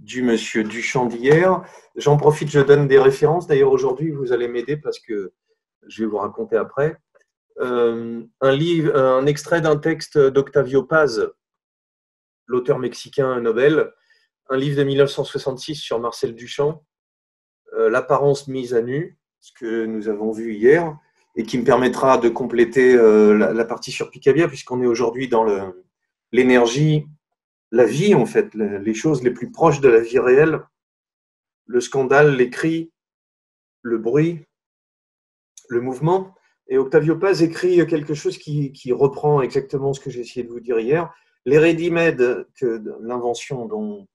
du monsieur Duchamp d'hier. J'en profite, je donne des références. D'ailleurs, aujourd'hui, vous allez m'aider parce que je vais vous raconter après. Un extrait d'un texte d'Octavio Paz, l'auteur mexicain Nobel, un livre de 1966 sur Marcel Duchamp, L'apparence mise à nu, ce que nous avons vu hier, et qui me permettra de compléter la partie sur Picabia, puisqu'on est aujourd'hui dans l'énergie, la vie en fait, les choses les plus proches de la vie réelle, le scandale, les cris, le bruit, le mouvement. Et Octavio Paz écrit quelque chose qui reprend exactement ce que j'ai essayé de vous dire hier. Les ready-made, l'invention dont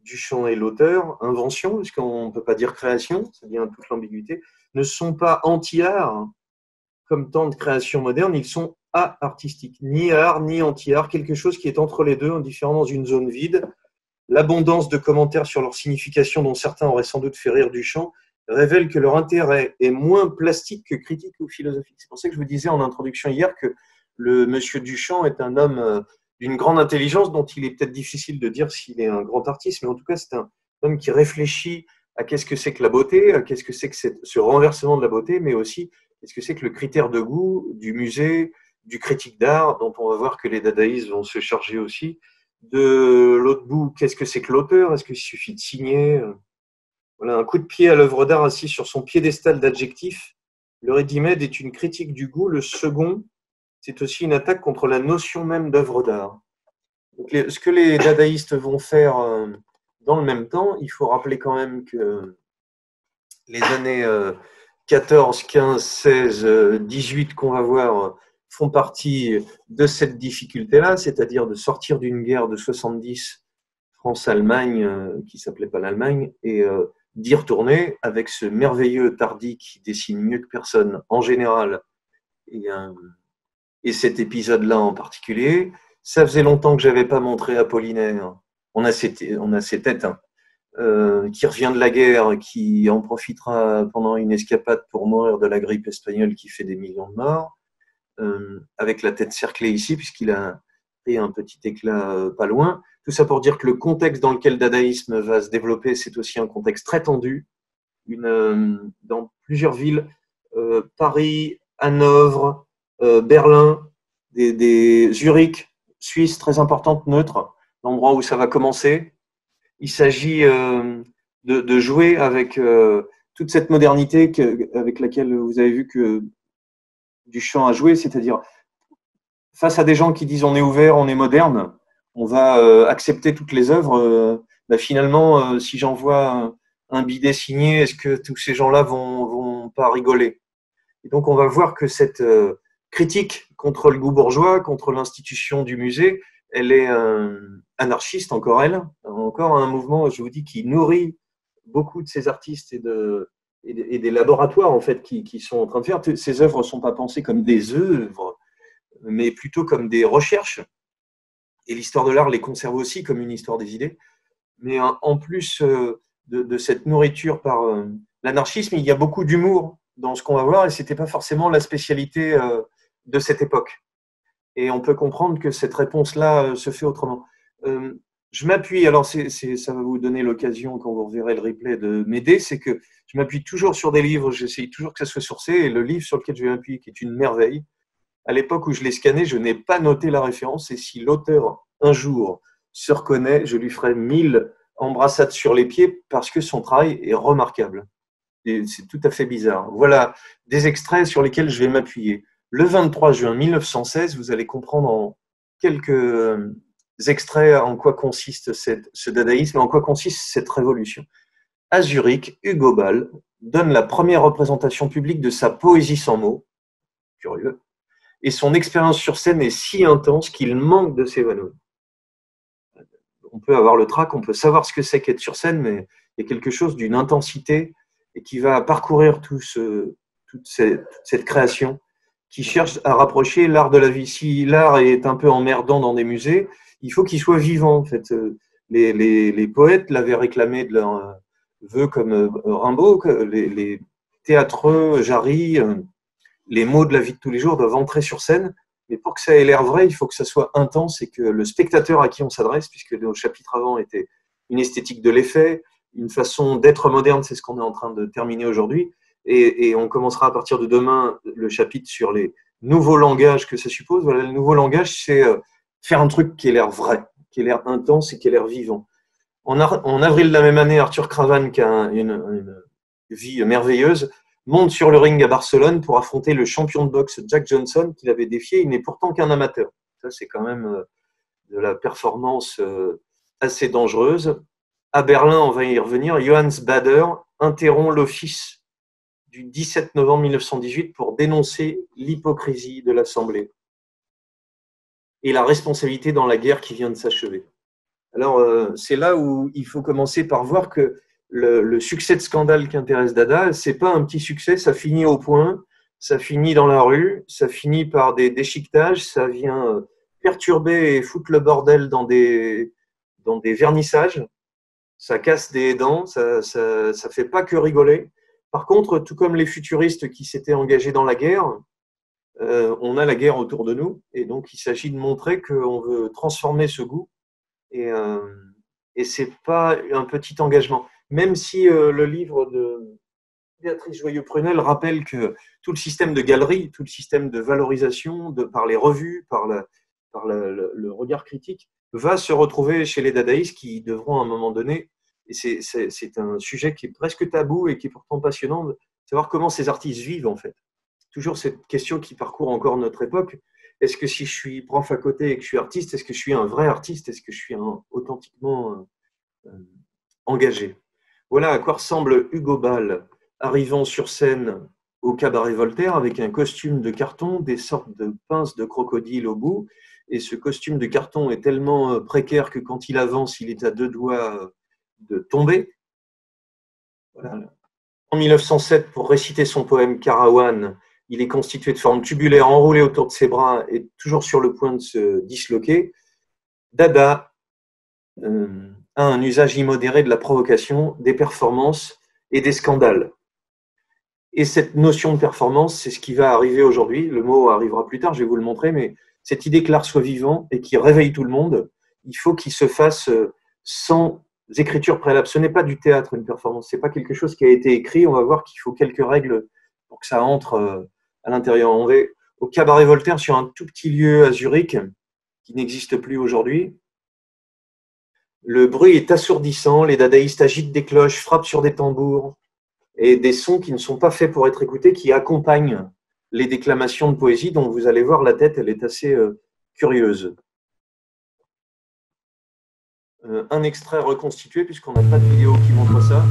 Duchamp est l'auteur, invention, parce qu'on ne peut pas dire création, ça vient toute l'ambiguïté, ne sont pas anti-art, comme tant de créations modernes, ils sont artistiques, ni art, ni anti-art, quelque chose qui est entre les deux, indifférent dans une zone vide. L'abondance de commentaires sur leur signification, dont certains auraient sans doute fait rire Duchamp, révèle que leur intérêt est moins plastique que critique ou philosophique. C'est pour ça que je vous disais en introduction hier que le monsieur Duchamp est un homme d'une grande intelligence dont il est peut-être difficile de dire s'il est un grand artiste, mais en tout cas, c'est un homme qui réfléchit à qu'est-ce que c'est que la beauté, à qu'est-ce que c'est que ce renversement de la beauté, mais aussi qu'est-ce que c'est que le critère de goût du musée, du critique d'art, dont on va voir que les dadaïstes vont se charger aussi. De l'autre bout, qu'est-ce que c'est que l'auteur? Est-ce qu'il suffit de signer? Voilà, un coup de pied à l'œuvre d'art assis sur son piédestal d'adjectifs. Le ready-made est une critique du goût. Le second, c'est aussi une attaque contre la notion même d'œuvre d'art. Donc, ce que les dadaïstes vont faire dans le même temps, il faut rappeler quand même que les années 14, 15, 16, 18 qu'on va voir font partie de cette difficulté-là, c'est-à-dire de sortir d'une guerre de 70 France-Allemagne, qui ne s'appelait pas l'Allemagne, et d'y retourner avec ce merveilleux Tardy qui dessine mieux que personne en général, et cet épisode-là en particulier. Ça faisait longtemps que je n'avais pas montré Apollinaire. On a ses têtes, hein, qui revient de la guerre, qui en profitera pendant une escapade pour mourir de la grippe espagnole qui fait des millions de morts, avec la tête cerclée ici, puisqu'il a pris un petit éclat pas loin. Tout ça pour dire que le contexte dans lequel le dadaïsme va se développer, c'est aussi un contexte très tendu. Dans plusieurs villes, Paris, Hanovre, Berlin, Zurich, Suisse, très importante, neutre, l'endroit où ça va commencer. Il s'agit de jouer avec toute cette modernité avec laquelle vous avez vu que Duchamp a joué, c'est-à-dire face à des gens qui disent on est ouvert, on est moderne, on va accepter toutes les œuvres. Finalement, si j'envoie un bidet signé, est-ce que tous ces gens-là vont pas rigoler? Et donc on va voir que cette critique contre le goût bourgeois, contre l'institution du musée, elle est anarchiste, encore un mouvement, je vous dis, qui nourrit beaucoup de ces artistes et des laboratoires en fait qui sont en train de faire. Ces œuvres ne sont pas pensées comme des œuvres, mais plutôt comme des recherches. Et l'histoire de l'art les conserve aussi comme une histoire des idées. Mais en plus de cette nourriture par l'anarchisme, il y a beaucoup d'humour dans ce qu'on va voir, et ce n'était pas forcément la spécialité de cette époque. Et on peut comprendre que cette réponse-là se fait autrement. Je m'appuie, alors ça va vous donner l'occasion, quand vous reverrez le replay, de m'aider, c'est que je m'appuie toujours sur des livres, j'essaye toujours que ça soit sourcé, et le livre sur lequel je vais m'appuyer, qui est une merveille, à l'époque où je l'ai scanné, je n'ai pas noté la référence, et si l'auteur, un jour, se reconnaît, je lui ferai 1000 embrassades sur les pieds, parce que son travail est remarquable. Et c'est tout à fait bizarre. Voilà des extraits sur lesquels je vais m'appuyer. Le 23 juin 1916, vous allez comprendre en quelques extraits en quoi consiste ce dadaïsme et en quoi consiste cette révolution. À Zurich, Hugo Ball donne la première représentation publique de sa poésie sans mots, curieux, et son expérience sur scène est si intense qu'il manque de s'évanouir. On peut avoir le trac, on peut savoir ce que c'est qu'être sur scène, mais il y a quelque chose d'une intensité et qui va parcourir toute cette création, qui cherche à rapprocher l'art de la vie. Si l'art est un peu emmerdant dans des musées, il faut qu'il soit vivant. En fait, les poètes l'avaient réclamé de leur vœu, comme Rimbaud, les théâtreux, Jarry, les mots de la vie de tous les jours doivent entrer sur scène. Mais pour que ça ait l'air vrai, il faut que ça soit intense et que le spectateur à qui on s'adresse, puisque nos chapitres avant étaient une esthétique de l'effet, une façon d'être moderne, c'est ce qu'on est en train de terminer aujourd'hui. Et on commencera à partir de demain le chapitre sur les nouveaux langages que ça suppose. Voilà, le nouveau langage, c'est faire un truc qui ait l'air vrai, qui ait l'air intense et qui ait l'air vivant. En avril de la même année, Arthur Cravan, qui a une vie merveilleuse, monte sur le ring à Barcelone pour affronter le champion de boxe Jack Johnson, qu'il avait défié. Il n'est pourtant qu'un amateur. Ça, c'est quand même de la performance assez dangereuse. À Berlin, on va y revenir, Johannes Bader interrompt l'office du 17 novembre 1918 pour dénoncer l'hypocrisie de l'Assemblée et la responsabilité dans la guerre qui vient de s'achever. Alors, c'est là où il faut commencer par voir que le succès de Scandale qui intéresse Dada, c'est pas un petit succès, ça finit au point, ça finit dans la rue, ça finit par des déchiquetages, ça vient perturber et foutre le bordel dans des vernissages, ça casse des dents, ça fait pas que rigoler. Par contre, tout comme les futuristes qui s'étaient engagés dans la guerre, on a la guerre autour de nous, et donc il s'agit de montrer qu'on veut transformer ce goût, et c'est pas un petit engagement. Même si le livre de Béatrice Joyeux-Prunel rappelle que tout le système de galerie, tout le système de valorisation par les revues, par le regard critique, va se retrouver chez les dadaïstes qui devront à un moment donné, et c'est un sujet qui est presque tabou et qui est pourtant passionnant, de savoir comment ces artistes vivent en fait. Toujours cette question qui parcourt encore notre époque. Est-ce que si je suis prof à côté et que je suis artiste, est-ce que je suis un vrai artiste? Est-ce que je suis authentiquement engagé? Voilà à quoi ressemble Hugo Ball arrivant sur scène au Cabaret Voltaire avec un costume de carton, des sortes de pinces de crocodile au bout. Et ce costume de carton est tellement précaire que quand il avance, il est à 2 doigts de tomber. Voilà. En 1907, pour réciter son poème Karawan, il est constitué de forme tubulaire enroulée autour de ses bras et toujours sur le point de se disloquer. Dada a un usage immodéré de la provocation, des performances et des scandales. Et cette notion de performance, c'est ce qui va arriver aujourd'hui. Le mot arrivera plus tard, je vais vous le montrer, mais cette idée que l'art soit vivant et qui réveille tout le monde, il faut qu'il se fasse sans écriture préalable. Ce n'est pas du théâtre, une performance. Ce n'est pas quelque chose qui a été écrit. On va voir qu'il faut quelques règles pour que ça entre à l'intérieur. On va au Cabaret Voltaire sur un tout petit lieu à Zurich qui n'existe plus aujourd'hui. Le bruit est assourdissant. Les dadaïstes agitent des cloches, frappent sur des tambours et des sons qui ne sont pas faits pour être écoutés, qui accompagnent les déclamations de poésie dont vous allez voir la tête, elle est assez curieuse. Un extrait reconstitué, puisqu'on n'a pas de vidéo qui montre ça.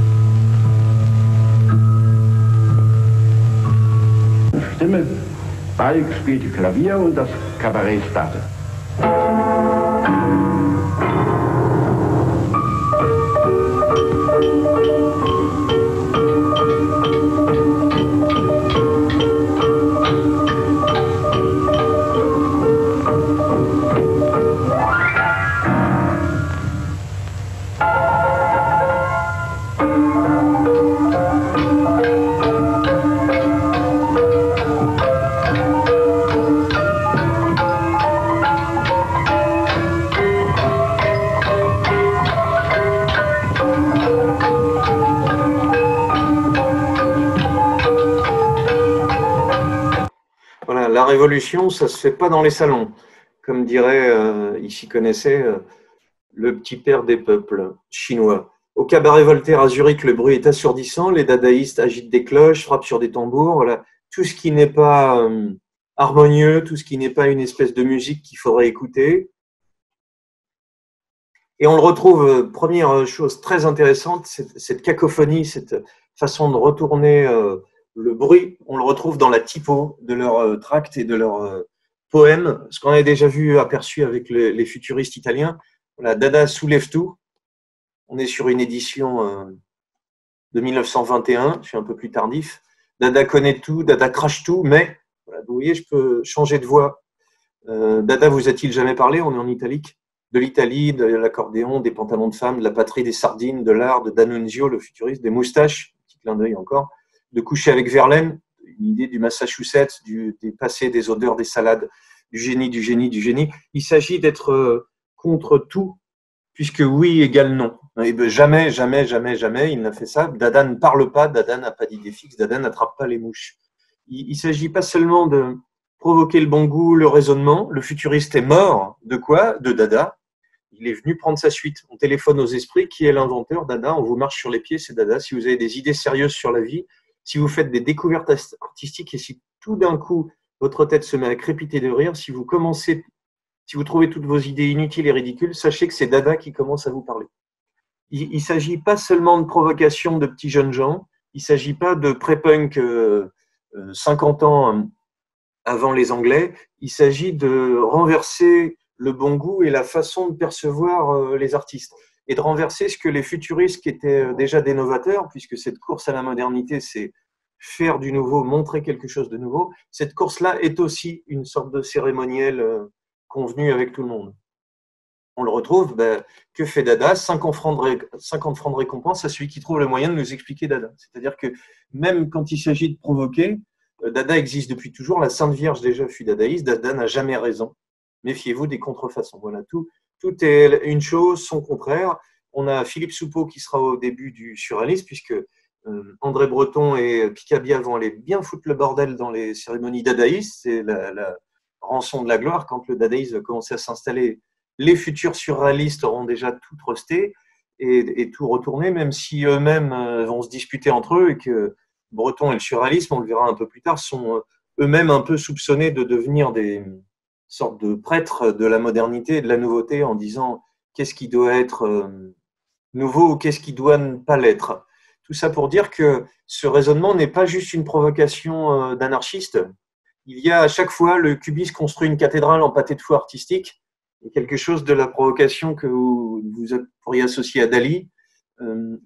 Stimme, Balk spielte Klavier und das Kabarett startet. La révolution, ça ne se fait pas dans les salons. Comme dirait, il s'y connaissait, le petit père des peuples chinois. Au Cabaret Voltaire à Zurich, le bruit est assourdissant. Les dadaïstes agitent des cloches, frappent sur des tambours. Voilà. Tout ce qui n'est pas harmonieux, tout ce qui n'est pas une espèce de musique qu'il faudrait écouter. Et on le retrouve, première chose très intéressante, cette cacophonie, cette façon de retourner le bruit, on le retrouve dans la typo de leurs tracts et de leurs poèmes, ce qu'on avait déjà vu aperçu avec les futuristes italiens. Voilà, Dada soulève tout. On est sur une édition de 1921, je suis un peu plus tardif. Dada connaît tout, Dada crache tout, mais voilà, vous voyez, je peux changer de voix. Dada vous a-t-il jamais parlé? On est en italique. De l'Italie, de l'accordéon, des pantalons de femme, de la patrie des sardines, de l'art, de D'Annunzio, le futuriste, des moustaches, petit clin d'œil encore, de coucher avec Verlaine, une idée du Massachusetts, des passés, des odeurs, des salades, du génie, du génie, du génie. Il s'agit d'être contre tout, puisque oui égale non. Et ben jamais, jamais, jamais, jamais, il n'a fait ça. Dada ne parle pas, Dada n'a pas d'idée fixe, Dada n'attrape pas les mouches. Il ne s'agit pas seulement de provoquer le bon goût, le raisonnement. Le futuriste est mort. De quoi? De Dada. Il est venu prendre sa suite. On téléphone aux esprits. Qui est l'inventeur? Dada. On vous marche sur les pieds, c'est Dada. Si vous avez des idées sérieuses sur la vie, si vous faites des découvertes artistiques et si tout d'un coup votre tête se met à crépiter de rire, si vous trouvez toutes vos idées inutiles et ridicules, sachez que c'est Dada qui commence à vous parler. Il ne s'agit pas seulement de provocation de petits jeunes gens. Il ne s'agit pas de pré-punk 50 ans avant les Anglais. Il s'agit de renverser le bon goût et la façon de percevoir les artistes. Et de renverser ce que les futuristes qui étaient déjà des novateurs, puisque cette course à la modernité, c'est faire du nouveau, montrer quelque chose de nouveau. Cette course-là est aussi une sorte de cérémoniel convenu avec tout le monde. On le retrouve, que fait Dada? 50 francs de récompense à celui qui trouve le moyen de nous expliquer Dada. C'est-à-dire que même quand il s'agit de provoquer, Dada existe depuis toujours. La Sainte Vierge déjà fut dadaïste. Dada n'a jamais raison. Méfiez-vous des contrefaçons. Voilà, tout est une chose, son contraire. On a Philippe Soupeau qui sera au début du surréalisme, puisque André Breton et Picabia vont aller bien foutre le bordel dans les cérémonies dadaïstes. C'est la rançon de la gloire quand le dadaïsme va commencer à s'installer. Les futurs surréalistes auront déjà tout trusté et tout retourné, même si eux-mêmes vont se disputer entre eux et que Breton et le surréalisme, on le verra un peu plus tard, sont eux-mêmes un peu soupçonnés de devenir des sortes de prêtres de la modernité et de la nouveauté en disant qu'est-ce qui doit être nouveau ou qu'est-ce qui doit ne pas l'être. Tout ça pour dire que ce raisonnement n'est pas juste une provocation d'anarchiste. Il y a à chaque fois, le cubiste construit une cathédrale en pâté de foie artistique. Et quelque chose de la provocation que vous pourriez associer à Dali.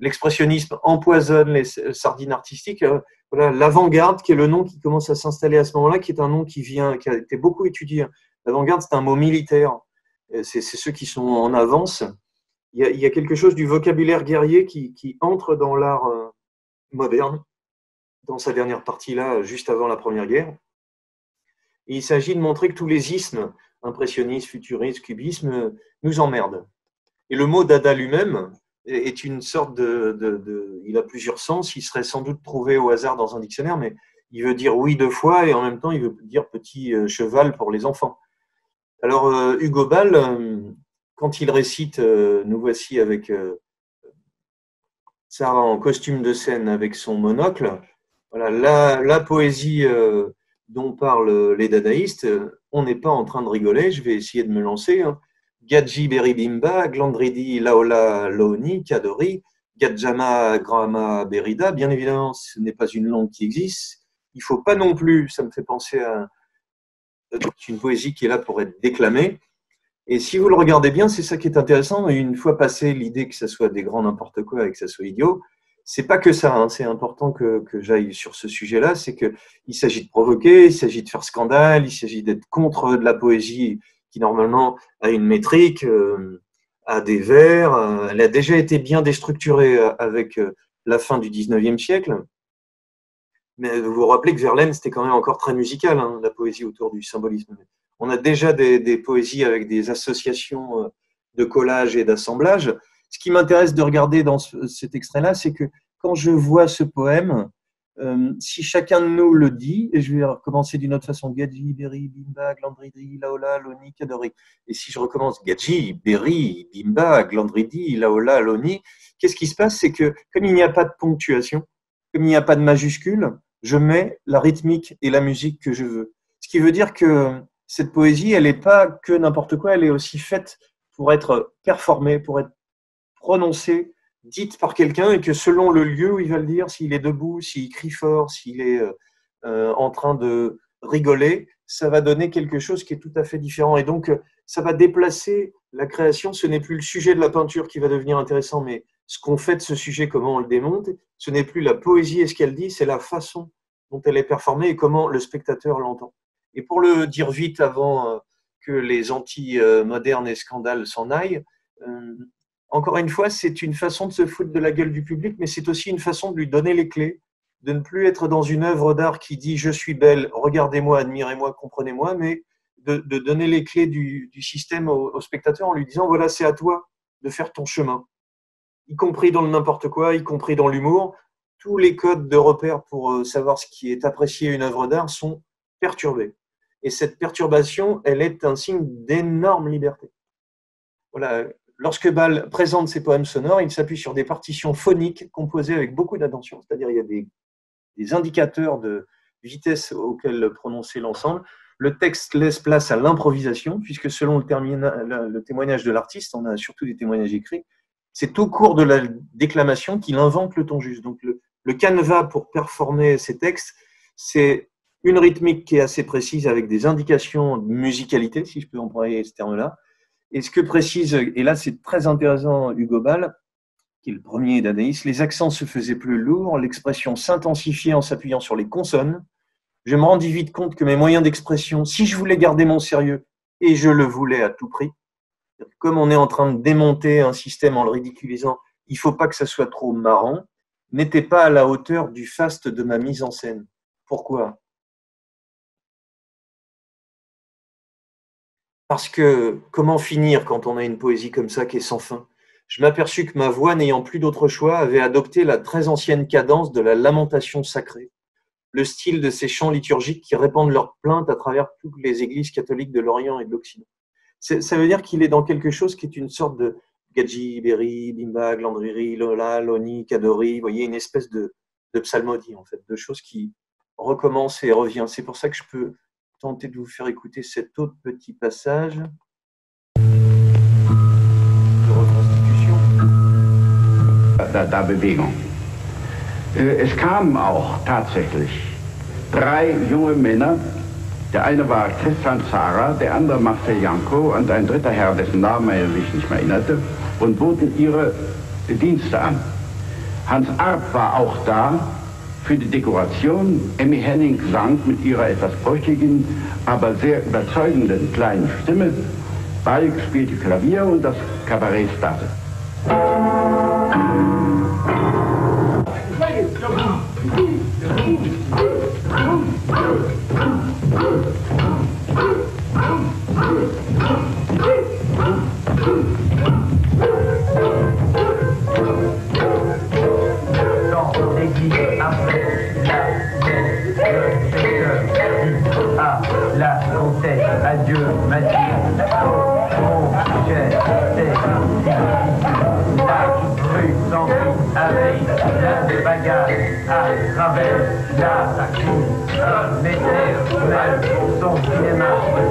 L'expressionnisme empoisonne les sardines artistiques. Voilà, l'avant-garde, qui est le nom qui commence à s'installer à ce moment-là, qui est un nom qui a été beaucoup étudié. L'avant-garde, c'est un mot militaire. C'est ceux qui sont en avance. Il y a quelque chose du vocabulaire guerrier qui entre dans l'art moderne, dans sa dernière partie-là, juste avant la Première Guerre. Et il s'agit de montrer que tous les ismes, impressionnisme, futuriste, cubisme, nous emmerdent. Et le mot Dada lui-même est une sorte il a plusieurs sens, il serait sans doute trouvé au hasard dans un dictionnaire, mais il veut dire oui deux fois et en même temps il veut dire petit cheval pour les enfants. Alors Hugo Ball, quand il récite Nous voici avec Sarah en costume de scène avec son monocle, voilà, la poésie dont parlent les dadaïstes, on n'est pas en train de rigoler, je vais essayer de me lancer. Gadji Beribimba, Glandridi Laola Loni, Kadori, Gadjama Grama Berida, bien évidemment, ce n'est pas une langue qui existe. Il ne faut pas non plus, ça me fait penser à une poésie qui est là pour être déclamée. Et si vous le regardez bien, c'est ça qui est intéressant. Une fois passé l'idée que ça soit des grands n'importe quoi et que ça soit idiot, c'est pas que ça, c'est important que j'aille sur ce sujet-là, c'est qu'il s'agit de provoquer, il s'agit de faire scandale, il s'agit d'être contre de la poésie qui normalement a une métrique, a des vers, elle a déjà été bien déstructurée avec la fin du 19e siècle. Mais vous vous rappelez que Verlaine, c'était quand même encore très musical, la poésie autour du symbolisme. On a déjà des poésies avec des associations de collage et d'assemblage. Ce qui m'intéresse de regarder dans cet extrait-là, c'est que quand je vois ce poème, si chacun de nous le dit, et je vais recommencer d'une autre façon, Gadji, Beri, Bimba, Glandridi, Laola, Loni, Kadori. Et si je recommence Gadji, Beri, Bimba, Glandridi, Laola, Loni, qu'est-ce qui se passe? C'est que comme il n'y a pas de ponctuation, comme il n'y a pas de majuscule, je mets la rythmique et la musique que je veux. Ce qui veut dire que cette poésie, elle n'est pas que n'importe quoi, elle est aussi faite pour être performée, pour être prononcée, dite par quelqu'un, et que selon le lieu où il va le dire, s'il est debout, s'il crie fort, s'il est en train de rigoler, ça va donner quelque chose qui est tout à fait différent. Et donc, ça va déplacer la création. Ce n'est plus le sujet de la peinture qui va devenir intéressant, mais ce qu'on fait de ce sujet, comment on le démonte. Ce n'est plus la poésie et ce qu'elle dit, c'est la façon dont elle est performée et comment le spectateur l'entend. Et pour le dire vite avant que les anti-modernes et scandales s'en aillent, encore une fois, c'est une façon de se foutre de la gueule du public, mais c'est aussi une façon de lui donner les clés, de ne plus être dans une œuvre d'art qui dit « je suis belle, regardez-moi, admirez-moi, comprenez-moi », mais de donner les clés du système au spectateur en lui disant « voilà, c'est à toi de faire ton chemin ». y compris dans le n'importe quoi, y compris dans l'humour. Tous les codes de repère pour savoir ce qui est apprécié une œuvre d'art sont perturbés. Et cette perturbation, elle est un signe d'énorme liberté. Voilà. Lorsque Bâle présente ses poèmes sonores, il s'appuie sur des partitions phoniques composées avec beaucoup d'attention. C'est-à-dire il y a des indicateurs de vitesse auxquels prononcer l'ensemble. Le texte laisse place à l'improvisation, puisque selon le témoignage de l'artiste, on a surtout des témoignages écrits, c'est au cours de la déclamation qu'il invente le ton juste. Donc le canevas pour performer ces textes, c'est une rythmique qui est assez précise avec des indications de musicalité, si je peux employer ce terme-là. Et ce que précise, et là c'est très intéressant, Hugo Bâle, qui est le premier dadaïste, les accents se faisaient plus lourds, l'expression s'intensifiait en s'appuyant sur les consonnes. Je me rendis vite compte que mes moyens d'expression, si je voulais garder mon sérieux, et je le voulais à tout prix, comme on est en train de démonter un système en le ridiculisant, il ne faut pas que ça soit trop marrant, n'était pas à la hauteur du faste de ma mise en scène. Pourquoi ? Parce que comment finir quand on a une poésie comme ça qui est sans fin ? Je m'aperçus que ma voix, n'ayant plus d'autre choix, avait adopté la très ancienne cadence de la lamentation sacrée, le style de ces chants liturgiques qui répandent leurs plaintes à travers toutes les églises catholiques de l'Orient et de l'Occident. Ça veut dire qu'il est dans quelque chose qui est une sorte de Gadji, Berry, Bimba, Glandriri, Lola, Loni, Kadori, vous voyez, une espèce de psalmodie, en fait, de choses qui recommencent et reviennent. C'est pour ça que je peux tenter de vous faire écouter cet autre petit passage de reconstitution. Der Bewegung. Es kamen auch tatsächlich 3 junge Männer. Der eine war Christian Zara, der andere Marcel Janko und ein dritter Herr, dessen Namen er sich nicht mehr erinnerte, und boten ihre Dienste an. Hans Arp war auch da für die Dekoration. Emmy Henning sang mit ihrer etwas brüchigen, aber sehr überzeugenden kleinen Stimme. Balk spielte Klavier und das Kabarett startete. La comtesse, adieu, Mathieu, mon cher, c'est la rue s'enfuit avec la bagarre à travers la cour, mettait son cinéma,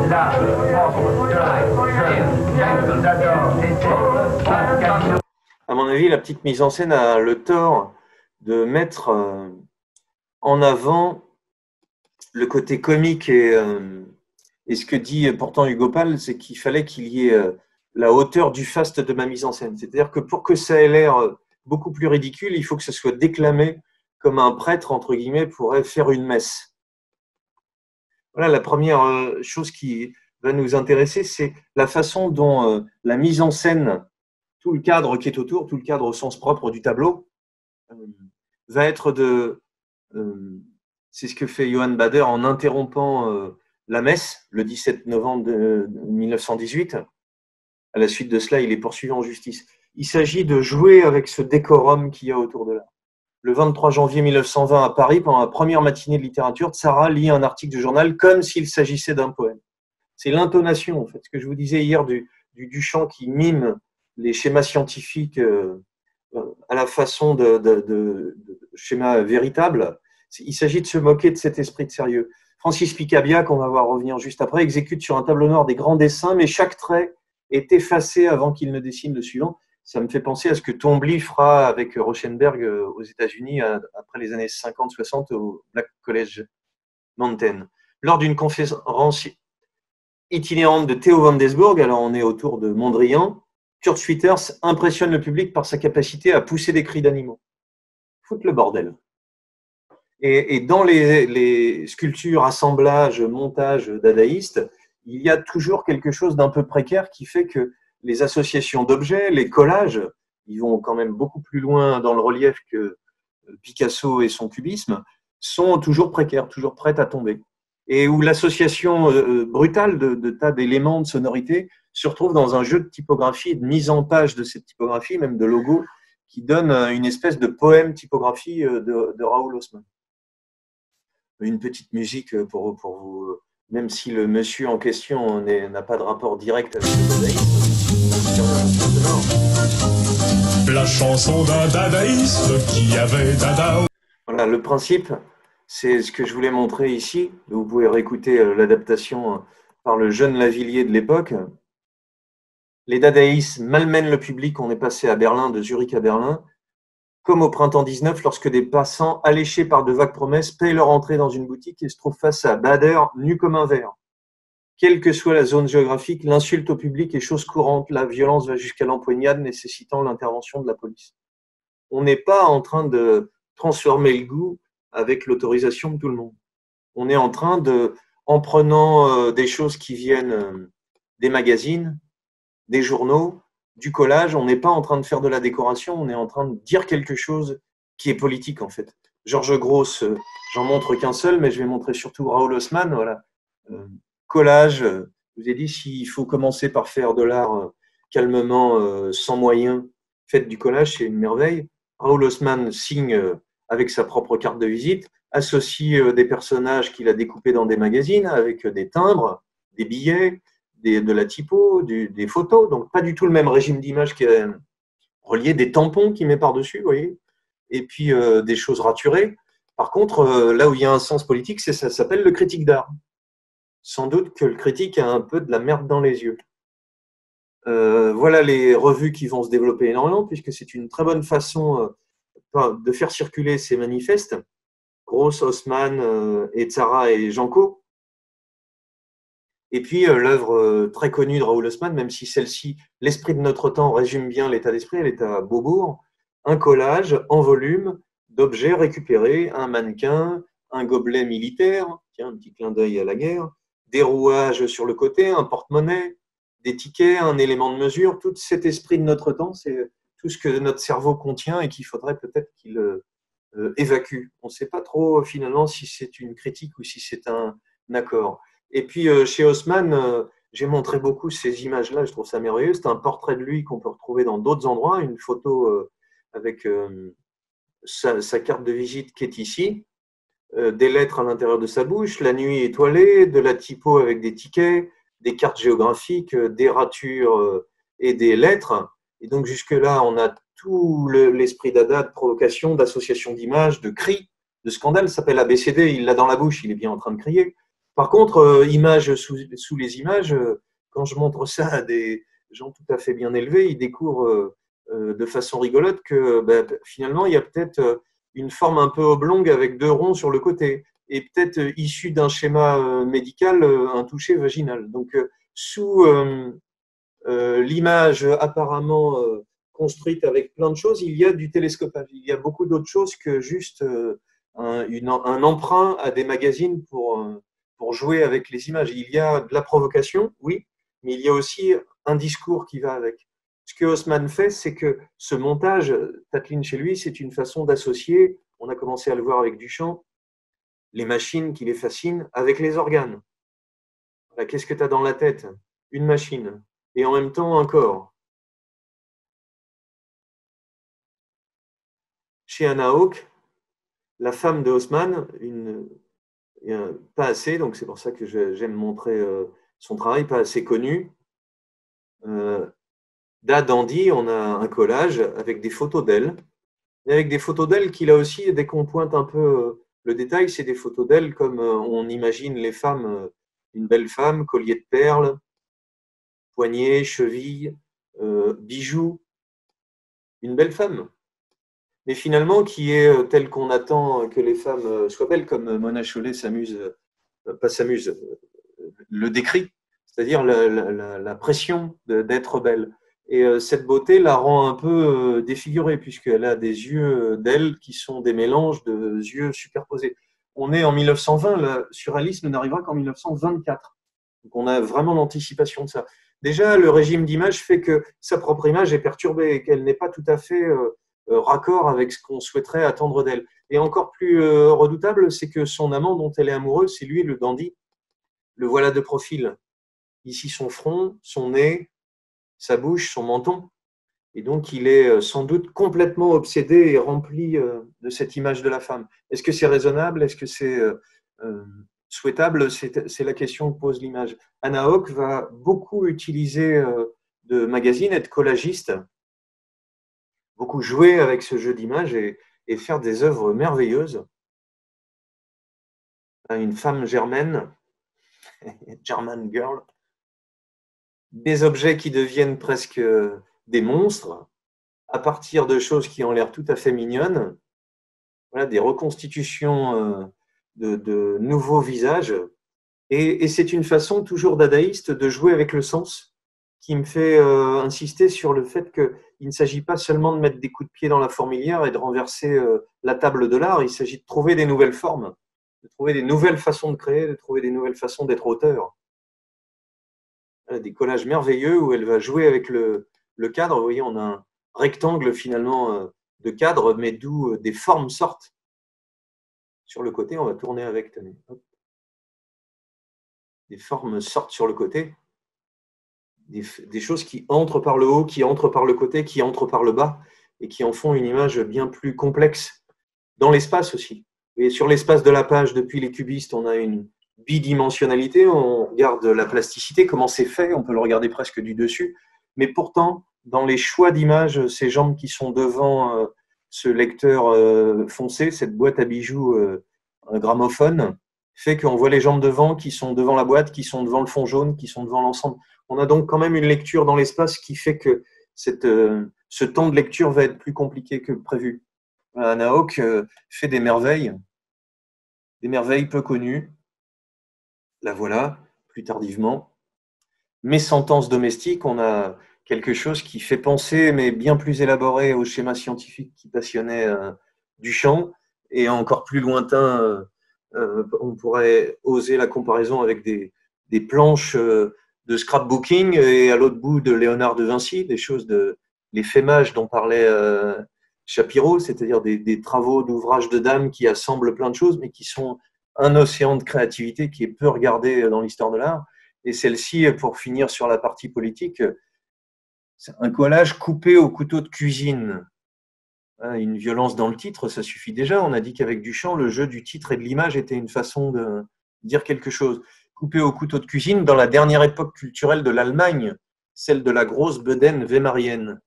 la propre j'adore, était à mon avis, la petite mise en scène a le tort de mettre en avant le côté comique et ce que dit pourtant Hugo Bâle, c'est qu'il fallait qu'il y ait la hauteur du faste de ma mise en scène. C'est-à-dire que pour que ça ait l'air beaucoup plus ridicule, il faut que ce soit déclamé comme un prêtre, entre guillemets, pourrait faire une messe. Voilà la première chose qui va nous intéresser, c'est la façon dont la mise en scène, tout le cadre qui est autour, tout le cadre au sens propre du tableau, va être de... c'est ce que fait Johann Baader en interrompant la messe le 17 novembre 1918. À la suite de cela, il est poursuivi en justice. Il s'agit de jouer avec ce décorum qu'il y a autour de l'art. Le 23 janvier 1920 à Paris, pendant la première matinée de littérature, Tzara lit un article du journal comme s'il s'agissait d'un poème. C'est l'intonation, en fait. Ce que je vous disais hier du chant qui mime les schémas scientifiques à la façon de schémas véritables. Il s'agit de se moquer de cet esprit de sérieux. Francis Picabia, qu'on va voir revenir juste après, exécute sur un tableau noir des grands dessins, mais chaque trait est effacé avant qu'il ne dessine le suivant. Ça me fait penser à ce que Tombly fera avec Rauschenberg aux États-Unis après les années 50-60 au Black College Mountain. Lors d'une conférence itinérante de Theo van Desburg, alors on est autour de Mondrian, Kurt Schwitters impressionne le public par sa capacité à pousser des cris d'animaux. Foutre le bordel. Et dans les sculptures, assemblages, montages dadaïstes, il y a toujours quelque chose d'un peu précaire qui fait que les associations d'objets, les collages, ils vont quand même beaucoup plus loin dans le relief que Picasso et son cubisme, sont toujours précaires, toujours prêtes à tomber. Et où l'association brutale de tas d'éléments de sonorité se retrouve dans un jeu de typographie et de mise en page de cette typographie, même de logos, qui donne une espèce de poème typographie de Raoul Haussmann. Une petite musique pour vous, même si le monsieur en question n'a pas de rapport direct avec le dadaïsme. La chanson d'un dadaïste qui avait dada. Voilà, le principe, c'est ce que je voulais montrer ici. Vous pouvez réécouter l'adaptation par le jeune Lavilliers de l'époque. Les dadaïstes malmènent le public. On est passé à Berlin, de Zurich à Berlin. Comme au printemps 19, lorsque des passants, alléchés par de vagues promesses, payent leur entrée dans une boutique et se trouvent face à Bader, nu comme un verre. Quelle que soit la zone géographique, l'insulte au public est chose courante. La violence va jusqu'à l'empoignade, nécessitant l'intervention de la police. On n'est pas en train de transformer le goût avec l'autorisation de tout le monde. On est en train de, en prenant des choses qui viennent des magazines, des journaux, du collage, on n'est pas en train de faire de la décoration, on est en train de dire quelque chose qui est politique en fait. Georges Gross, j'en montre qu'un seul, mais je vais montrer surtout Raoul Haussmann. Voilà. Collage, je vous ai dit, s'il faut commencer par faire de l'art calmement, sans moyens, faites du collage, c'est une merveille. Raoul Haussmann signe avec sa propre carte de visite, associe des personnages qu'il a découpés dans des magazines avec des timbres, des billets, de la typo, des photos, donc pas du tout le même régime d'image qui est relié, des tampons qu'il met par-dessus, vous voyez, et puis des choses raturées. Par contre, là où il y a un sens politique, ça s'appelle le critique d'art. Sans doute que le critique a un peu de la merde dans les yeux. Voilà les revues qui vont se développer énormément, puisque c'est une très bonne façon de faire circuler ces manifestes. Gross, Haussmann, et Tzara et Janco. Et puis, l'œuvre très connue de Raoul Haussmann, même si celle-ci, L'esprit de notre temps, résume bien l'état d'esprit, elle est à Beaubourg, un collage en volume d'objets récupérés, un mannequin, un gobelet militaire, tiens, un petit clin d'œil à la guerre, des rouages sur le côté, un porte-monnaie, des tickets, un élément de mesure. Tout cet esprit de notre temps, c'est tout ce que notre cerveau contient et qu'il faudrait peut-être qu'il évacue. On ne sait pas trop finalement si c'est une critique ou si c'est un accord. Et puis, chez Haussmann, j'ai montré beaucoup ces images-là, je trouve ça merveilleux. C'est un portrait de lui qu'on peut retrouver dans d'autres endroits, une photo avec sa carte de visite qui est ici, des lettres à l'intérieur de sa bouche, la nuit étoilée, de la typo avec des tickets, des cartes géographiques, des ratures et des lettres. Et donc, jusque-là, on a tout l'esprit dada, de provocation, d'association d'images, de cris, de scandale. Ça s'appelle ABCD, il l'a dans la bouche, il est bien en train de crier. Par contre, images sous les images, quand je montre ça à des gens tout à fait bien élevés, ils découvrent de façon rigolote que finalement, il y a peut-être une forme un peu oblongue avec deux ronds sur le côté et peut-être issu d'un schéma médical, un toucher vaginal. Donc, sous l'image apparemment construite avec plein de choses, il y a du télescopage. Il y a beaucoup d'autres choses que juste un emprunt à des magazines pour jouer avec les images. Il y a de la provocation, oui, mais il y a aussi un discours qui va avec. Ce que Haussmann fait, c'est que ce montage, Tatlin chez lui, c'est une façon d'associer, on a commencé à le voir avec Duchamp, les machines qui les fascinent avec les organes. Qu'est-ce que tu as dans la tête? Une machine. Et en même temps, un corps. Chez Anna Hawke, la femme de Haussmann, pas assez, donc c'est pour ça que j'aime montrer son travail, pas assez connu. Dandy, on a un collage avec des photos d'elle, et avec des photos d'elle qui, là aussi, dès qu'on pointe un peu le détail, c'est des photos d'elle comme on imagine les femmes, une belle femme, collier de perles, poignets, chevilles, bijoux, une belle femme. Mais finalement, qui est telle qu'on attend que les femmes soient belles, comme Mona Chollet le décrit, c'est-à-dire la pression d'être belle. Et cette beauté la rend un peu défigurée, puisqu'elle a des yeux d'elle qui sont des mélanges de yeux superposés. On est en 1920, le surréalisme n'arrivera qu'en 1924. Donc on a vraiment l'anticipation de ça. Déjà, le régime d'image fait que sa propre image est perturbée et qu'elle n'est pas tout à fait raccord avec ce qu'on souhaiterait attendre d'elle. Et encore plus redoutable, c'est que son amant dont elle est amoureuse, c'est lui, le dandy. Le voilà de profil. Ici, son front, son nez, sa bouche, son menton. Et donc, il est sans doute complètement obsédé et rempli de cette image de la femme. Est-ce que c'est raisonnable? Est-ce que c'est souhaitable? C'est la question que pose l'image. Anna Hawke va beaucoup utiliser de magazines, être collagiste, beaucoup jouer avec ce jeu d'images et faire des œuvres merveilleuses. Une femme germaine, German girl, des objets qui deviennent presque des monstres à partir de choses qui ont l'air tout à fait mignonnes, voilà, des reconstitutions de nouveaux visages. Et c'est une façon toujours dadaïste de jouer avec le sens qui me fait insister sur le fait qu'il ne s'agit pas seulement de mettre des coups de pied dans la fourmilière et de renverser la table de l'art, il s'agit de trouver des nouvelles formes, de trouver des nouvelles façons de créer, de trouver des nouvelles façons d'être auteur. Des collages merveilleux où elle va jouer avec le cadre. Vous voyez, on a un rectangle finalement de cadre, mais d'où des formes sortent. Sur le côté, on va tourner avec, tenez. Hop. Des formes sortent sur le côté. Des choses qui entrent par le haut, qui entrent par le côté, qui entrent par le bas, et qui en font une image bien plus complexe dans l'espace aussi. Et sur l'espace de la page, depuis les cubistes, on a une bidimensionnalité, on regarde la plasticité, comment c'est fait, on peut le regarder presque du dessus, mais pourtant, dans les choix d'images, ces jambes qui sont devant ce lecteur foncé, cette boîte à bijoux un gramophone, fait qu'on voit les jambes devant, qui sont devant la boîte, qui sont devant le fond jaune, qui sont devant l'ensemble. On a donc quand même une lecture dans l'espace qui fait que ce temps de lecture va être plus compliqué que prévu. Anna Hawke fait des merveilles peu connues. La voilà, plus tardivement. Mes sentences domestiques, on a quelque chose qui fait penser, mais bien plus élaboré au schéma scientifique qui passionnait Duchamp, et encore plus lointain, on pourrait oser la comparaison avec des planches de scrapbooking, et à l'autre bout de Léonard de Vinci, des choses les fémages dont parlait Shapiro, c'est-à-dire des travaux d'ouvrages de dames qui assemblent plein de choses, mais qui sont un océan de créativité qui est peu regardé dans l'histoire de l'art. Et celle-ci, pour finir sur la partie politique, c'est un collage coupé au couteau de cuisine. Une violence dans le titre, ça suffit déjà. On a dit qu'avec Duchamp, le jeu du titre et de l'image était une façon de dire quelque chose. Coupé au couteau de cuisine dans la dernière époque culturelle de l'Allemagne, celle de la grosse bedaine weimarienne.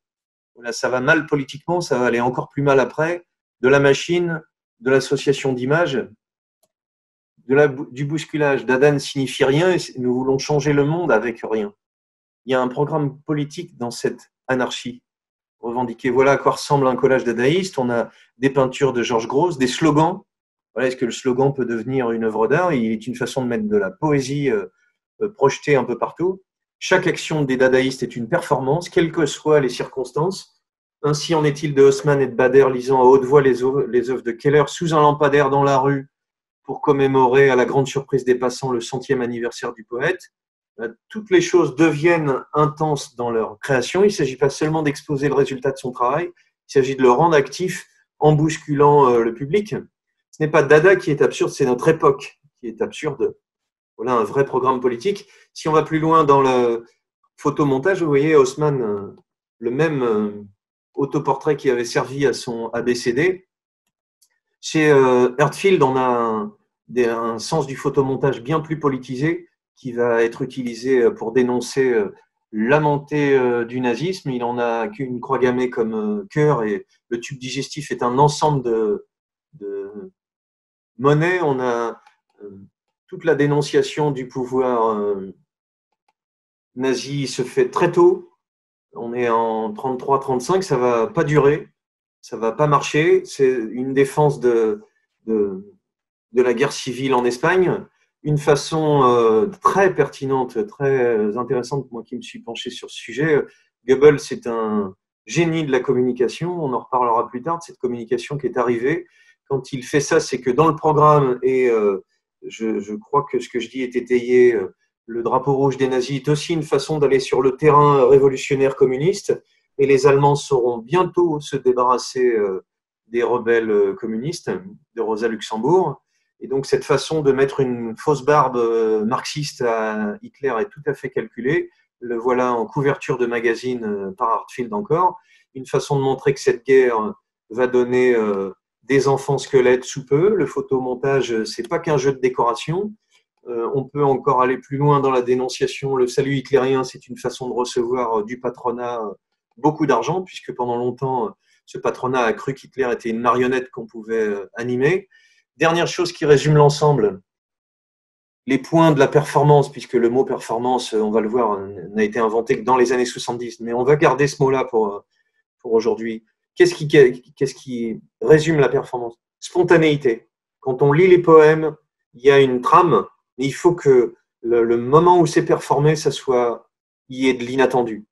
Là, ça va mal politiquement, ça va aller encore plus mal après. De la machine, de l'association d'images, du bousculage. Dada ne signifie rien et nous voulons changer le monde avec rien. Il y a un programme politique dans cette anarchie revendiquée. Voilà à quoi ressemble un collage dadaïste. On a des peintures de Georges Grosz, des slogans. Voilà, est-ce que le slogan peut devenir une œuvre d'art? Il est une façon de mettre de la poésie projetée un peu partout. Chaque action des dadaïstes est une performance, quelles que soient les circonstances. Ainsi en est-il de Haussmann et de Bader lisant à haute voix les œuvres de Keller sous un lampadaire dans la rue pour commémorer à la grande surprise des passants le 100e anniversaire du poète. Toutes les choses deviennent intenses dans leur création. Il ne s'agit pas seulement d'exposer le résultat de son travail, il s'agit de le rendre actif en bousculant le public. Ce n'est pas Dada qui est absurde, c'est notre époque qui est absurde. Voilà un vrai programme politique. Si on va plus loin dans le photomontage, vous voyez Haussmann, le même autoportrait qui avait servi à son ABCD. Chez Herzfeld, on a un sens du photomontage bien plus politisé qui va être utilisé pour dénoncer la montée du nazisme. Il en a qu'une croix gammée comme cœur et le tube digestif est un ensemble de monnaies. On a toute la dénonciation du pouvoir nazi se fait très tôt. On est en 33-35, ça va pas durer, ça va pas marcher. C'est une défense de la guerre civile en Espagne. Une façon très pertinente, très intéressante, moi qui me suis penché sur ce sujet. Goebbels, c'est un génie de la communication. On en reparlera plus tard de cette communication qui est arrivée. Quand il fait ça, c'est que dans le programme, et je crois que ce que je dis est étayé, le drapeau rouge des nazis est aussi une façon d'aller sur le terrain révolutionnaire communiste. Et les Allemands sauront bientôt se débarrasser des rebelles communistes, de Rosa Luxembourg. Et donc, cette façon de mettre une fausse barbe marxiste à Hitler est tout à fait calculée. Le voilà en couverture de magazine par Herzfeld encore. une façon de montrer que cette guerre va donner des enfants squelettes sous peu. Le photomontage, c'est pas qu'un jeu de décoration. On peut encore aller plus loin dans la dénonciation. Le salut hitlérien, c'est une façon de recevoir du patronat beaucoup d'argent, puisque pendant longtemps, ce patronat a cru qu'Hitler était une marionnette qu'on pouvait animer. Dernière chose qui résume l'ensemble, les points de la performance, puisque le mot performance, on va le voir, n'a été inventé que dans les années 70, mais on va garder ce mot-là pour aujourd'hui. Qu'est-ce qui résume la performance? Spontanéité. Quand on lit les poèmes, il y a une trame, mais il faut que le moment où c'est performé, il y ait de l'inattendu.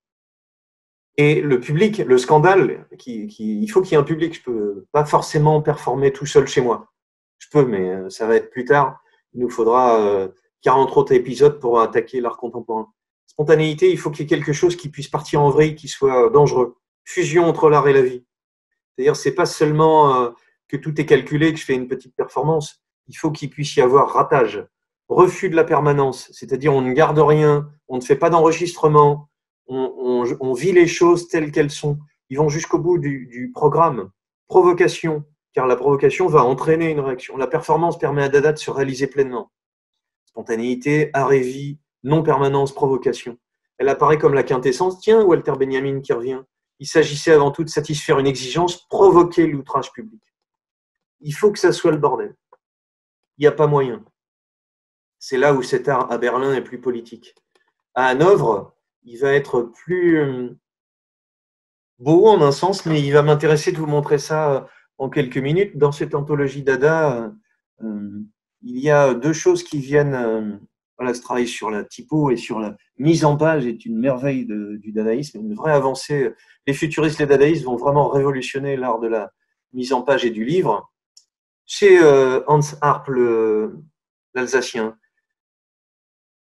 Et le public, le scandale, il faut qu'il y ait un public. Je peux pas forcément performer tout seul chez moi. Je peux, mais ça va être plus tard. Il nous faudra 40 autres épisodes pour attaquer l'art contemporain. Spontanéité, il faut qu'il y ait quelque chose qui puisse partir en vrille, qui soit dangereux. Fusion entre l'art et la vie. C'est-à-dire, c'est pas seulement que tout est calculé, que je fais une petite performance. Il faut qu'il puisse y avoir ratage, refus de la permanence. C'est-à-dire, on ne garde rien, on ne fait pas d'enregistrement, on vit les choses telles qu'elles sont. Ils vont jusqu'au bout du programme. Provocation, car la provocation va entraîner une réaction. La performance permet à Dada de se réaliser pleinement. Spontanéité, art et vie, non-permanence, provocation. Elle apparaît comme la quintessence. Tiens, Walter Benjamin qui revient. Il s'agissait avant tout de satisfaire une exigence, provoquer l'outrage public. Il faut que ça soit le bordel. Il n'y a pas moyen. C'est là où cet art à Berlin est plus politique. À Hanovre, il va être plus beau en un sens, mais il va m'intéresser de vous montrer ça en quelques minutes. Dans cette anthologie Dada, il y a deux choses qui viennent. Voilà, ce travail sur la typo et sur la mise en page est une merveille du dadaïsme, une vraie avancée. Les futuristes, les dadaïstes vont vraiment révolutionner l'art de la mise en page et du livre. Chez Hans Arp, l'Alsacien,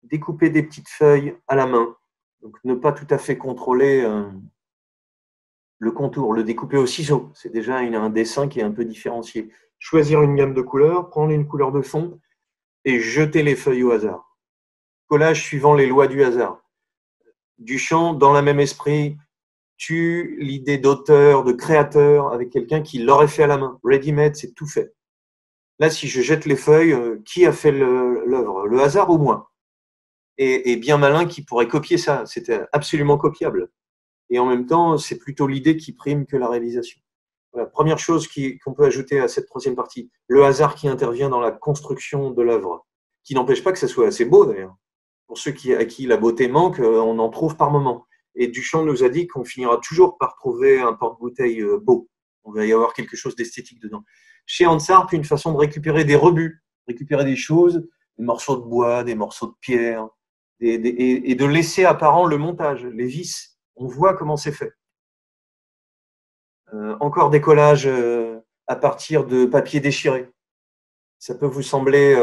découper des petites feuilles à la main, donc ne pas tout à fait contrôler le contour, le découper au ciseau, c'est déjà un dessin qui est un peu différencié. Choisir une gamme de couleurs, prendre une couleur de fond et jeter les feuilles au hasard. Collage suivant les lois du hasard. Duchamp, dans le même esprit, tue l'idée d'auteur, de créateur avec quelqu'un qui l'aurait fait à la main. Ready-made, c'est tout fait. Là, si je jette les feuilles, qui a fait l'œuvre? Le hasard ou moi? Et bien malin qui pourrait copier ça. C'était absolument copiable. Et en même temps, c'est plutôt l'idée qui prime que la réalisation. Voilà. Première chose qu'on peut ajouter à cette troisième partie, le hasard qui intervient dans la construction de l'œuvre, qui n'empêche pas que ça soit assez beau d'ailleurs. Pour ceux à qui la beauté manque, on en trouve par moment. Et Duchamp nous a dit qu'on finira toujours par trouver un porte-bouteille beau. On va y avoir quelque chose d'esthétique dedans. Chez Hans Arp, une façon de récupérer des rebuts, récupérer des choses, des morceaux de bois, des morceaux de pierre, et de laisser apparent le montage, les vis. On voit comment c'est fait. Encore des collages à partir de papier déchiré. Ça peut vous sembler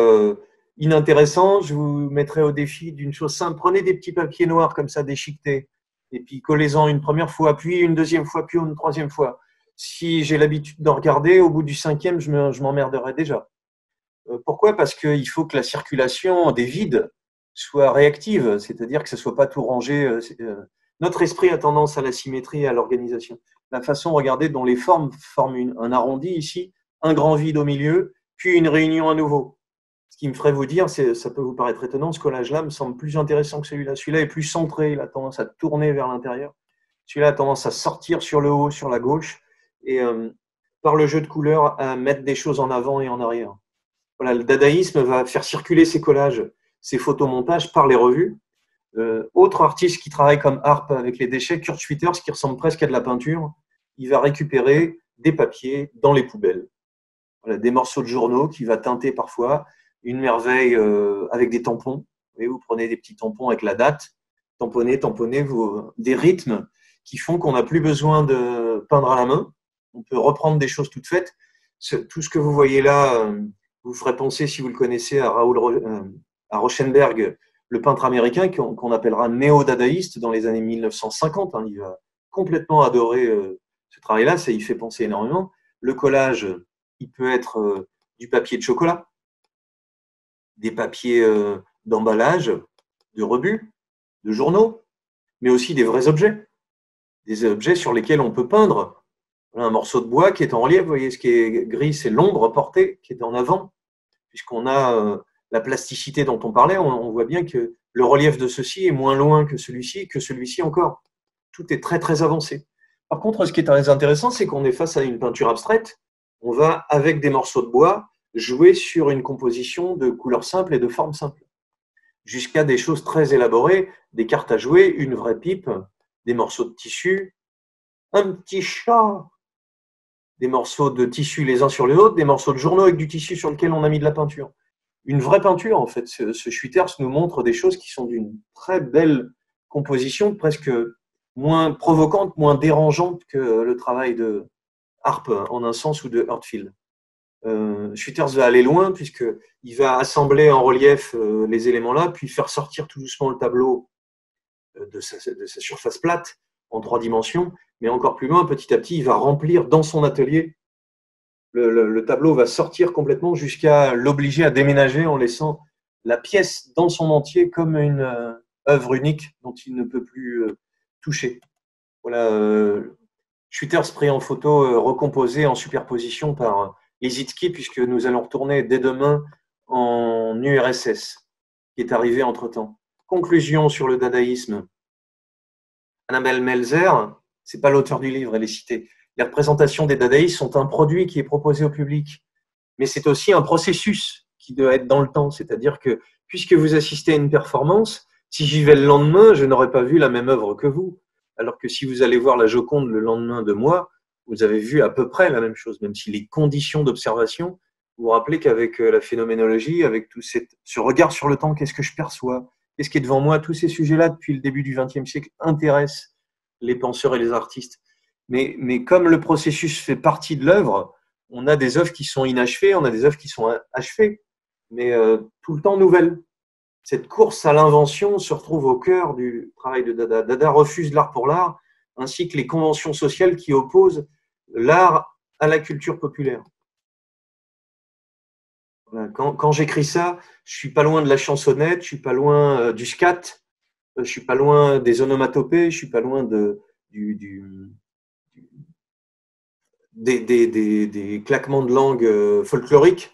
inintéressant. Je vous mettrai au défi d'une chose simple. Prenez des petits papiers noirs comme ça déchiquetés et puis collez-en une première fois, puis une deuxième fois, puis une troisième fois. Si j'ai l'habitude d'en regarder, au bout du cinquième, je m'emmerderai déjà. Pourquoi? Parce qu'il faut que la circulation des vides soit réactive, c'est-à-dire que ce ne soit pas tout rangé. Notre esprit a tendance à la symétrie et à l'organisation. La façon, regardez, dont les formes forment un arrondi ici, un grand vide au milieu, puis une réunion à nouveau. Ce qui me ferait vous dire, ça peut vous paraître étonnant, ce collage-là me semble plus intéressant que celui-là. Celui-là est plus centré, il a tendance à tourner vers l'intérieur. Celui-là a tendance à sortir sur le haut, sur la gauche, et par le jeu de couleurs, à mettre des choses en avant et en arrière. Voilà, le dadaïsme va faire circuler ses collages, ses photomontages par les revues. Autre artiste qui travaille comme Arp avec les déchets, Kurt Schwitters, qui ressemble presque à de la peinture, il va récupérer des papiers dans les poubelles. Voilà, des morceaux de journaux qu'il va teinter parfois, une merveille avec des tampons. Vous prenez des petits tampons avec la date, tamponnez des rythmes qui font qu'on n'a plus besoin de peindre à la main. On peut reprendre des choses toutes faites. Tout ce que vous voyez là vous ferait penser, si vous le connaissez, à Rauschenberg, le peintre américain qu'on appellera néo-dadaïste dans les années 1950. Il va complètement adorer ce travail-là, ça y fait penser énormément. Le collage, il peut être du papier de chocolat, des papiers d'emballage, de rebuts, de journaux, mais aussi des vrais objets. des objets sur lesquels on peut peindre. Voilà, un morceau de bois qui est en relief, vous voyez, ce qui est gris, c'est l'ombre portée qui est en avant, puisqu'on a la plasticité dont on parlait, on voit bien que le relief de ceci est moins loin que celui-ci encore. Tout est très, très avancé. Par contre, ce qui est très intéressant, c'est qu'on est face à une peinture abstraite. On va, avec des morceaux de bois, jouer sur une composition de couleurs simples et de formes simples, jusqu'à des choses très élaborées, des cartes à jouer, une vraie pipe, des morceaux de tissu, un petit chat, des morceaux de tissu les uns sur les autres, des morceaux de journaux avec du tissu sur lequel on a mis de la peinture. Une vraie peinture, en fait. Ce Schwitters nous montre des choses qui sont d'une très belle composition, presque moins provocante, moins dérangeante que le travail de Harpe en un sens ou de Heartfield. Schwitters va aller loin puisqu'il va assembler en relief les éléments-là, puis faire sortir tout doucement le tableau de sa surface plate en 3 dimensions, mais encore plus loin, petit à petit, il va remplir dans son atelier. Le tableau va sortir complètement jusqu'à l'obliger à déménager en laissant la pièce dans son entier comme une œuvre unique dont il ne peut plus toucher. Voilà, Schwitters pris en photo, recomposé en superposition par Lissitzky, puisque nous allons retourner dès demain en URSS, qui est arrivé entre-temps. Conclusion sur le dadaïsme. Annabelle Melzer, c'est pas l'auteur du livre, elle est citée. Les représentations des dadaïstes sont un produit qui est proposé au public, mais c'est aussi un processus qui doit être dans le temps. C'est-à-dire que, puisque vous assistez à une performance, si j'y vais le lendemain, je n'aurai pas vu la même œuvre que vous. Alors que si vous allez voir la Joconde le lendemain de moi, vous avez vu à peu près la même chose, même si les conditions d'observation, vous vous rappelez qu'avec la phénoménologie, avec tout ce regard sur le temps, qu'est-ce que je perçois, qu'est-ce qui est devant moi, tous ces sujets-là, depuis le début du XXe siècle, intéressent les penseurs et les artistes. Mais comme le processus fait partie de l'œuvre, on a des œuvres qui sont inachevées, on a des œuvres qui sont achevées, mais tout le temps nouvelles. Cette course à l'invention se retrouve au cœur du travail de Dada. Dada refuse l'art pour l'art, ainsi que les conventions sociales qui opposent l'art à la culture populaire. Quand j'écris ça, je suis pas loin de la chansonnette, je suis pas loin du scat, je suis pas loin des onomatopées, je suis pas loin des claquements de langue folkloriques.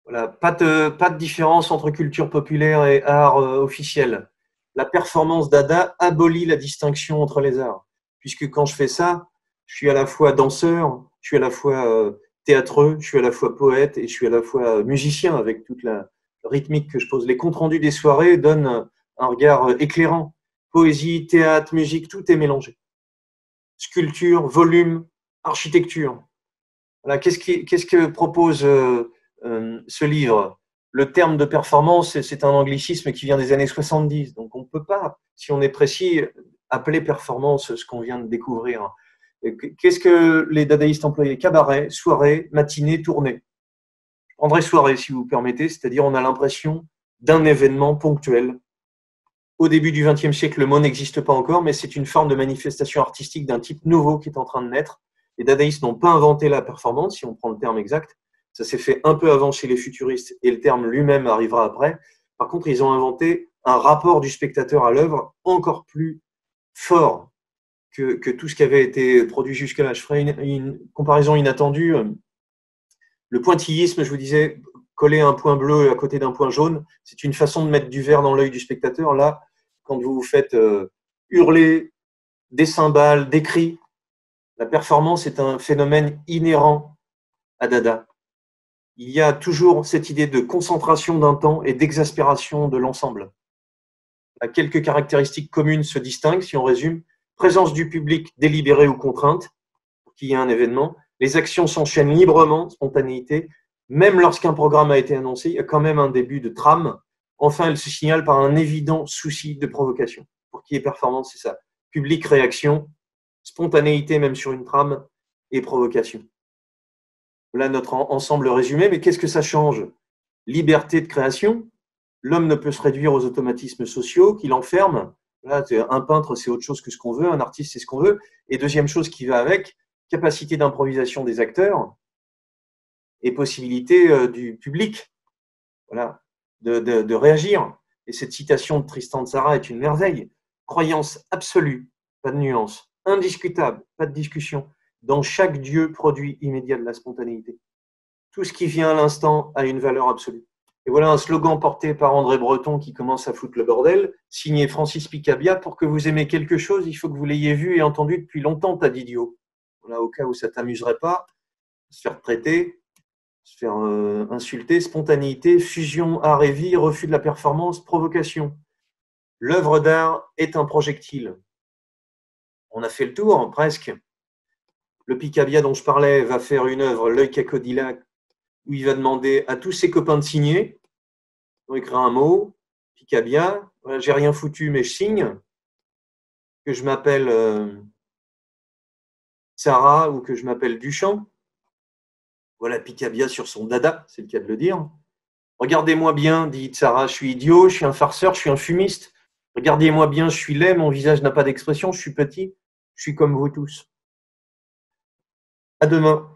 Voilà, pas de différence entre culture populaire et art officiel. La performance Dada abolit la distinction entre les arts, puisque quand je fais ça, je suis à la fois danseur, je suis à la fois théâtreux, je suis à la fois poète et je suis à la fois musicien avec toute la rythmique que je pose. Les comptes rendus des soirées donnent un regard éclairant. Poésie, théâtre, musique, tout est mélangé. Sculpture, volume, architecture. Voilà, qu'est-ce que propose ce livre? Le terme de performance, c'est un anglicisme qui vient des années 70. Donc, on ne peut pas, si on est précis, appeler performance ce qu'on vient de découvrir. Qu'est-ce que les dadaïstes employaient? Cabaret, soirée, matinée, tournée. Je prendrai soirée, si vous permettez, c'est-à-dire on a l'impression d'un événement ponctuel. Au début du XXe siècle, le mot n'existe pas encore, mais c'est une forme de manifestation artistique d'un type nouveau qui est en train de naître. Les dadaïstes n'ont pas inventé la performance, si on prend le terme exact. Ça s'est fait un peu avant chez les futuristes et le terme lui-même arrivera après. Par contre, ils ont inventé un rapport du spectateur à l'œuvre encore plus fort que tout ce qui avait été produit jusque-là. Je ferai une comparaison inattendue. Le pointillisme, je vous disais, coller un point bleu à côté d'un point jaune, c'est une façon de mettre du vert dans l'œil du spectateur. Là, quand vous vous faites hurler des cymbales, des cris, la performance est un phénomène inhérent à Dada. Il y a toujours cette idée de concentration d'un temps et d'exaspération de l'ensemble. Quelques caractéristiques communes se distinguent, si on résume. Présence du public délibérée ou contrainte, pour qu'il y ait un événement. Les actions s'enchaînent librement, spontanéité. Même lorsqu'un programme a été annoncé, il y a quand même un début de trame. Enfin, elle se signale par un évident souci de provocation. Pour qu'il y ait performance, c'est ça. Public, réaction, spontanéité même sur une trame et provocation. Voilà notre ensemble résumé, mais qu'est-ce que ça change? Liberté de création. L'homme ne peut se réduire aux automatismes sociaux qui l'enferment. Là, un peintre, c'est autre chose que ce qu'on veut, un artiste, c'est ce qu'on veut. Et deuxième chose qui va avec, capacité d'improvisation des acteurs et possibilité du public, voilà, de réagir. Et cette citation de Tristan Tzara est une merveille. Croyance absolue, pas de nuance. indiscutable, pas de discussion. Dans chaque Dieu produit immédiat de la spontanéité. Tout ce qui vient à l'instant a une valeur absolue. Et voilà un slogan porté par André Breton qui commence à foutre le bordel, signé Francis Picabia. Pour que vous aimez quelque chose, il faut que vous l'ayez vu et entendu depuis longtemps, tas d'idiot. Voilà, au cas où ça ne t'amuserait pas, se faire traiter, se faire insulter, spontanéité, fusion, art et vie, refus de la performance, provocation. L'œuvre d'art est un projectile. On a fait le tour, presque. Le Picabia dont je parlais va faire une œuvre, L'œil cacodylacte, où il va demander à tous ses copains de signer. Ils vont écrire un mot, Picabia, voilà, j'ai rien foutu, mais je signe, que je m'appelle Sarah ou que je m'appelle Duchamp. Voilà Picabia sur son dada, c'est le cas de le dire. Regardez-moi bien, dit Sarah, je suis idiot, je suis un farceur, je suis un fumiste. Regardez-moi bien, je suis laid, mon visage n'a pas d'expression, je suis petit, je suis comme vous tous. À demain.